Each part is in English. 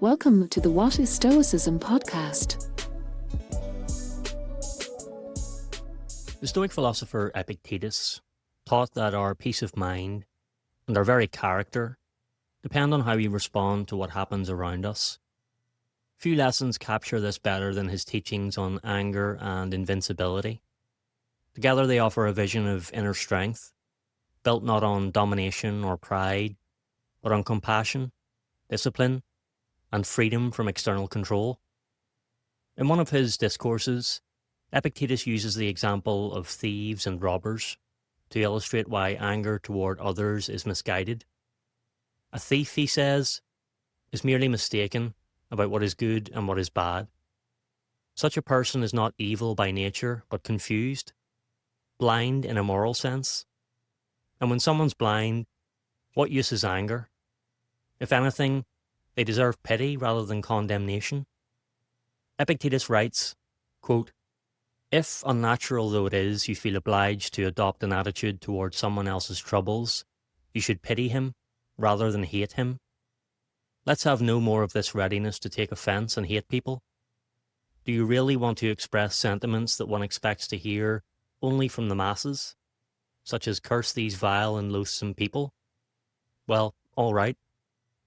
Welcome to the What is Stoicism podcast. The Stoic philosopher Epictetus taught that our peace of mind and our very character depend on how we respond to what happens around us. Few lessons capture this better than his teachings on anger and invincibility. Together they offer a vision of inner strength, built not on domination or pride, but on compassion, discipline, and freedom from external control. In one of his discourses, Epictetus uses the example of thieves and robbers to illustrate why anger toward others is misguided. A thief, he says, is merely mistaken about what is good and what is bad. Such a person is not evil by nature, but confused, blind in a moral sense. And when someone's blind, what use is anger? If anything, they deserve pity rather than condemnation. Epictetus writes, quote, "If, unnatural though it is, you feel obliged to adopt an attitude towards someone else's troubles, you should pity him rather than hate him. Let's have no more of this readiness to take offence and hate people. Do you really want to express sentiments that one expects to hear only from the masses, such as curse these vile and loathsome people? Well, all right,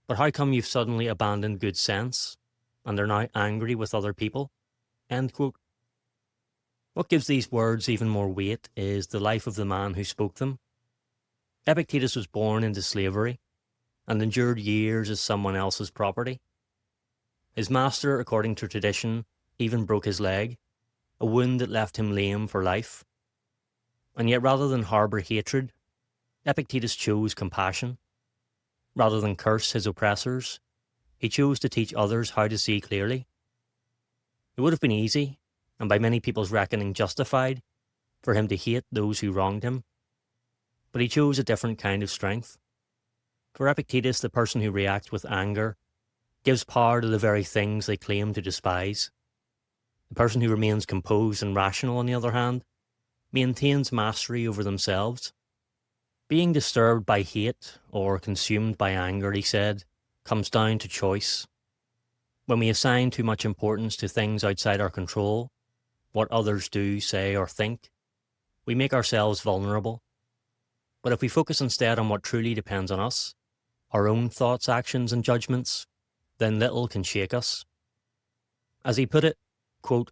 but how come you've suddenly abandoned good sense and are now angry with other people?" End quote. What gives these words even more weight is the life of the man who spoke them. Epictetus was born into slavery and endured years as someone else's property. His master, according to tradition, even broke his leg, a wound that left him lame for life. And yet rather than harbour hatred, Epictetus chose compassion. Rather than curse his oppressors, he chose to teach others how to see clearly. It would have been easy, and by many people's reckoning justified, for him to hate those who wronged him. But he chose a different kind of strength. For Epictetus, the person who reacts with anger gives power to the very things they claim to despise. The person who remains composed and rational, on the other hand, maintains mastery over themselves. Being disturbed by hate or consumed by anger, he said, comes down to choice. When we assign too much importance to things outside our control, what others do, say, or think, we make ourselves vulnerable. But if we focus instead on what truly depends on us, our own thoughts, actions, and judgments, then little can shake us. As he put it, quote,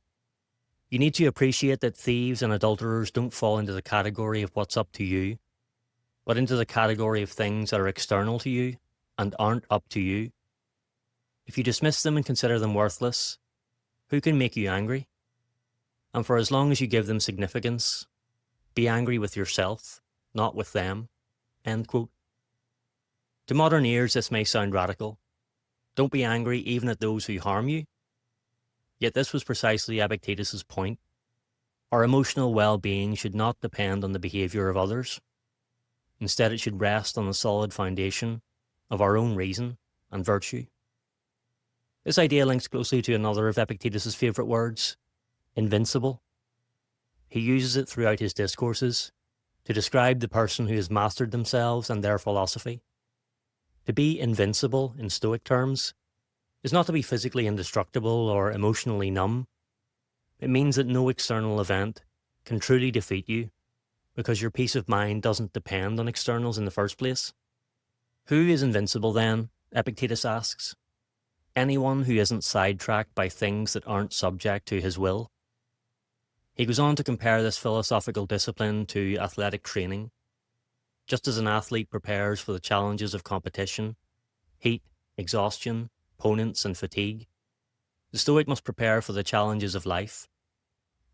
"You need to appreciate that thieves and adulterers don't fall into the category of what's up to you, but into the category of things that are external to you and aren't up to you. If you dismiss them and consider them worthless, who can make you angry? And for as long as you give them significance, be angry with yourself, not with them." End quote. To modern ears, this may sound radical. Don't be angry even at those who harm you. Yet this was precisely Epictetus's point. Our emotional well-being should not depend on the behaviour of others. Instead, it should rest on the solid foundation of our own reason and virtue. This idea links closely to another of Epictetus's favourite words, invincible. He uses it throughout his discourses to describe the person who has mastered themselves and their philosophy. To be invincible, in Stoic terms, is not to be physically indestructible or emotionally numb. It means that no external event can truly defeat you, because your peace of mind doesn't depend on externals in the first place. Who is invincible then? Epictetus asks. Anyone who isn't sidetracked by things that aren't subject to his will. He goes on to compare this philosophical discipline to athletic training. Just as an athlete prepares for the challenges of competition, heat, exhaustion, opponents, and fatigue, the Stoic must prepare for the challenges of life,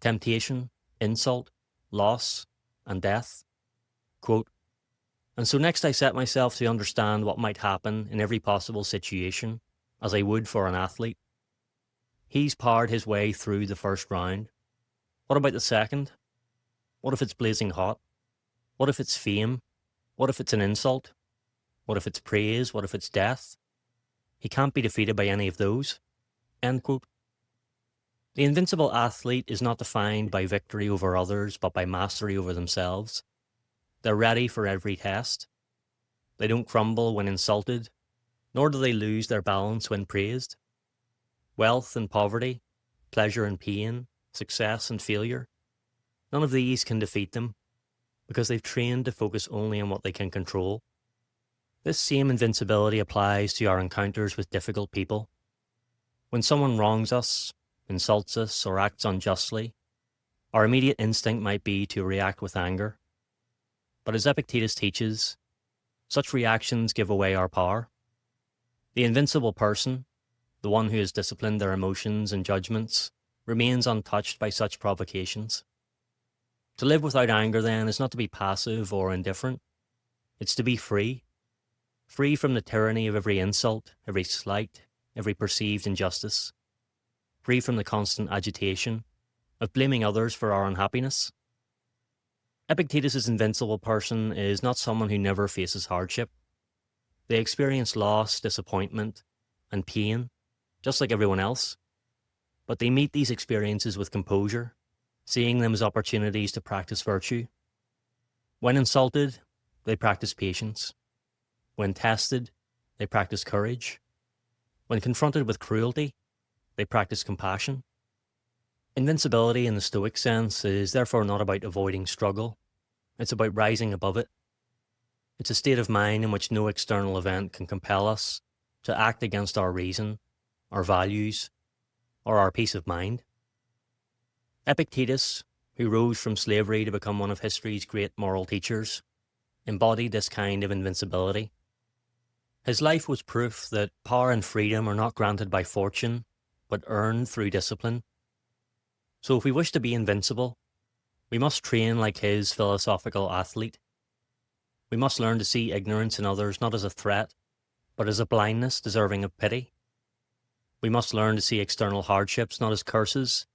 temptation, insult, loss, and death. Quote, "And so next I set myself to understand what might happen in every possible situation, as I would for an athlete. He's powered his way through the first round. What about the second? What if it's blazing hot? What if it's fame? What if it's an insult? What if it's praise? What if it's death? He can't be defeated by any of those." End quote. The invincible athlete is not defined by victory over others, but by mastery over themselves. They're ready for every test. They don't crumble when insulted, nor do they lose their balance when praised. Wealth and poverty, pleasure and pain, success and failure, none of these can defeat them because they've trained to focus only on what they can control. This same invincibility applies to our encounters with difficult people. When someone wrongs us, insults us, or acts unjustly, our immediate instinct might be to react with anger. But as Epictetus teaches, such reactions give away our power. The invincible person, the one who has disciplined their emotions and judgments, remains untouched by such provocations. To live without anger, then, is not to be passive or indifferent. It's to be free. Free from the tyranny of every insult, every slight, every perceived injustice. Free from the constant agitation of blaming others for our unhappiness. Epictetus' invincible person is not someone who never faces hardship. They experience loss, disappointment, and pain, just like everyone else. But they meet these experiences with composure, seeing them as opportunities to practice virtue. When insulted, they practice patience. When tested, they practice courage. When confronted with cruelty, they practice compassion. Invincibility in the Stoic sense is therefore not about avoiding struggle. It's about rising above it. It's a state of mind in which no external event can compel us to act against our reason, our values, or our peace of mind. Epictetus, who rose from slavery to become one of history's great moral teachers, embodied this kind of invincibility. His life was proof that power and freedom are not granted by fortune, but earned through discipline. So if we wish to be invincible, we must train like his philosophical athlete. We must learn to see ignorance in others not as a threat, but as a blindness deserving of pity. We must learn to see external hardships not as curses,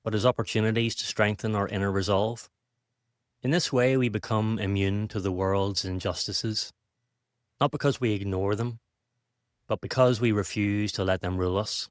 but as opportunities to strengthen our inner resolve. In this way, we become immune to the world's injustices, not because we ignore them, but because we refuse to let them rule us.